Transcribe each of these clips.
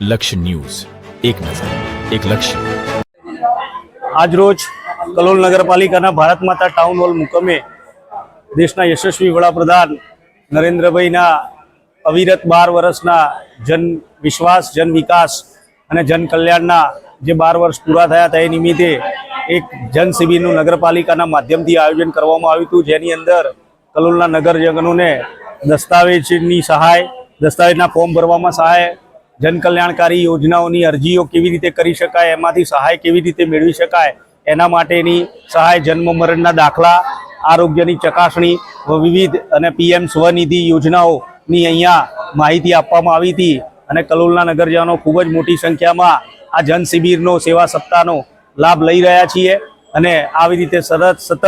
લક્ષ્ય ન્યૂઝ, એક નજર, એક લક્ષ્ય. આજરોજ કલોલ નગરપાલિકાના ભારત માતા ટાઉન હોલ મુકામે દેશના યશસ્વી વડાપ્રધાન નરેન્દ્રભાઈના અવિરત 12 વર્ષના જન વિશ્વાસ, જન વિકાસ અને જન કલ્યાણના જે 12 વર્ષ પૂરા થયા તે નિમિત્તે એક જન શિબિરનું નગરપાલિકાના માધ્યમથી આયોજન કરવામાં આવ્યું હતું, જેની અંદર કલોલના નગરજનોને દસ્તાવેજની સહાય, દસ્તાવેજના ફોર્મ ભરવામાં સહાય, જન કલ્યાણકારી યોજનાઓની અરજીઓ કેવી રીતે કરી શકાય, એમાંથી સહાય કેવી રીતે મેળવી શકાય એના માટેની સહાય, જન્મ મરણના દાખલા, આરોગ્યની ચકાસણી, વિવિધ અને પીએમ સ્વનિધિ યોજનાઓની અહીંયા માહિતી આપવામાં આવી હતી. અને કલોલના નગરજનો ખૂબ જ મોટી સંખ્યામાં આ જન શિબિરનો, સેવા સપ્તાહનો લાભ લઈ રહ્યા છીએ. અને આવી રીતે સતત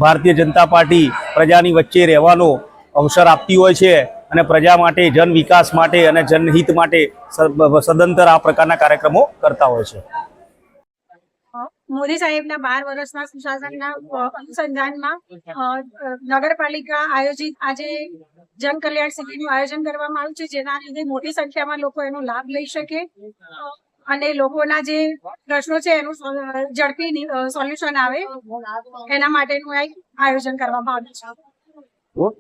ભારતીય જનતા પાર્ટી પ્રજાની વચ્ચે રહેવાનો અવસર આપતી હોય છે અને પ્રજા માટે, જન વિકાસ માટે અને જનહિત માટે સદંતર આ પ્રકારના કાર્યક્રમો કરતા હોય છે. મોદી સાહેબના 12 વર્ષના સુશાસનના અનુસંધાનમાં નગરપાલિકા આયોજિત આજે જન કલ્યાણ શિબિરનું આયોજન કરવામાં આવ્યું છે, જેના લીધે મોટી સંખ્યામાં લોકો એનો લાભ લઈ શકે અને લોકોના જે પ્રશ્નો છે એનું ઝડપી સોલ્યુશન આવે એના માટેનું એક આયોજન કરવામાં આવ્યું છે.